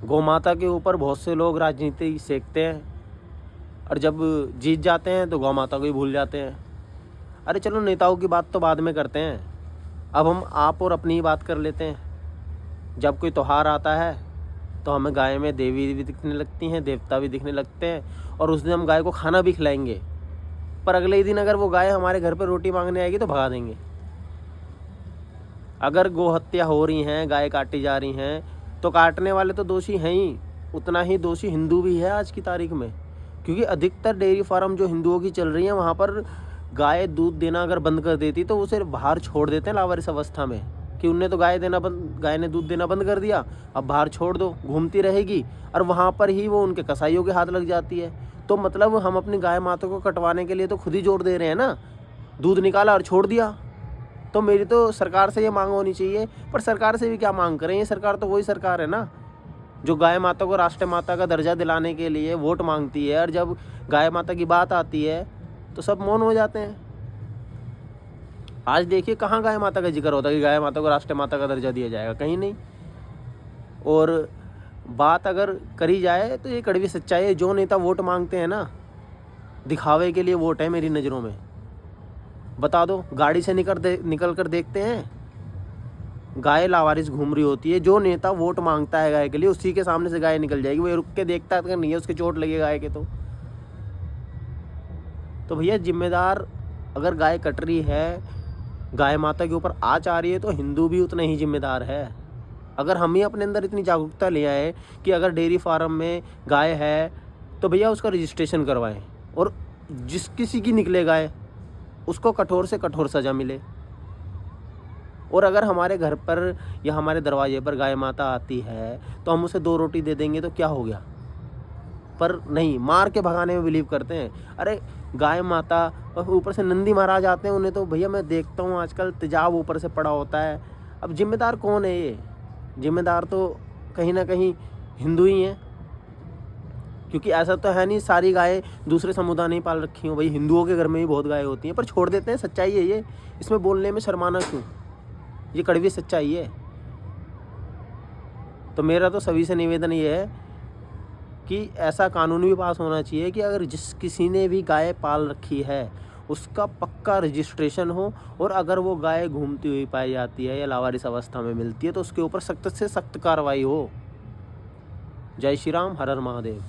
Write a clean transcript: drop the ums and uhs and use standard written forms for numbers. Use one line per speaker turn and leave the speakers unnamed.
गौ माता के ऊपर बहुत से लोग राजनीति सेकते हैं और जब जीत जाते हैं तो गौ माता को ही भूल जाते हैं। अरे चलो, नेताओं की बात तो बाद में करते हैं, अब हम आप और अपनी ही बात कर लेते हैं। जब कोई त्यौहार आता है तो हमें गाय में देवी भी दिखने लगती हैं, देवता भी दिखने लगते हैं, और उस दिन हम गाय को खाना भी खिलाएंगे। पर अगले ही दिन अगर वो गाय हमारे घर पर रोटी मांगने आएगी तो भगा देंगे। अगर गौ हत्या हो रही हैं, गाय काटी जा रही हैं, तो काटने वाले तो दोषी हैं ही, उतना ही दोषी हिंदू भी है आज की तारीख में। क्योंकि अधिकतर डेयरी फार्म जो हिंदुओं की चल रही हैं, वहाँ पर गाय दूध देना अगर बंद कर देती तो उसे बाहर छोड़ देते हैं लावारिस अवस्था में, कि उनने तो गाय ने दूध देना बंद कर दिया, अब बाहर छोड़ दो, घूमती रहेगी, और वहाँ पर ही वो उनके कसाईयों के हाथ लग जाती है। तो मतलब हम अपनी गाय माता को कटवाने के लिए तो खुद ही जोर दे रहे हैं ना, दूध निकाला और छोड़ दिया। तो मेरी तो सरकार से ये मांग होनी चाहिए, पर सरकार से भी क्या मांग करें, ये सरकार तो वही सरकार है ना जो गाय माता को राष्ट्र माता का दर्जा दिलाने के लिए वोट मांगती है, और जब गाय माता की बात आती है तो सब मौन हो जाते हैं। आज देखिए कहाँ गाय माता का जिक्र होता है कि गाय माता को राष्ट्र माता का दर्जा दिया जाएगा, कहीं नहीं। और बात अगर करी जाए तो ये कड़वी सच्चाई है, जो नेता वोट मांगते हैं ना, दिखावे के लिए वोट है मेरी नज़रों में। बता दो, गाड़ी से निकल कर देखते हैं, गाय लावारिस घूम रही होती है, जो नेता वोट मांगता है गाय के लिए उसी के सामने से गाय निकल जाएगी, वो रुक के देखता है, अगर नहीं है उसके चोट लगे गाय के तो भैया जिम्मेदार, अगर गाय कट रही है, गाय माता के ऊपर आँच आ रही है, तो हिंदू भी उतना ही जिम्मेदार है। अगर हम ही अपने अंदर इतनी जागरूकता ले आए कि अगर डेयरी फार्म में गाय है तो भैया उसका रजिस्ट्रेशन करवाएं, और जिस किसी की निकले गाय उसको कठोर से कठोर सज़ा मिले। और अगर हमारे घर पर या हमारे दरवाजे पर गाय माता आती है तो हम उसे 2 रोटी दे देंगे तो क्या हो गया, पर नहीं, मार के भगाने में बिलीव करते हैं। अरे गाय माता, और ऊपर से नंदी महाराज आते हैं, उन्हें तो भैया मैं देखता हूँ आजकल तेजाब ऊपर से पड़ा होता है। अब जिम्मेदार कौन है ये? जिम्मेदार तो कहीं ना कहीं हिंदू ही हैं, क्योंकि ऐसा तो है नहीं सारी गायें दूसरे समुदाय ने पाल रखी हो। भाई हिंदुओं के घर में भी बहुत गायें होती हैं, पर छोड़ देते हैं, सच्चाई है ये, इसमें बोलने में शर्माना क्यों, ये कड़वी सच्चाई है। तो मेरा तो सभी से निवेदन ये है कि ऐसा कानून भी पास होना चाहिए कि अगर जिस किसी ने भी गाय पाल रखी है उसका पक्का रजिस्ट्रेशन हो, और अगर वो गाय घूमती हुई पाई जाती है या लावारिस अवस्था में मिलती है तो उसके ऊपर सख्त से सख्त कार्रवाई हो। जय श्री राम, हर हर महादेव।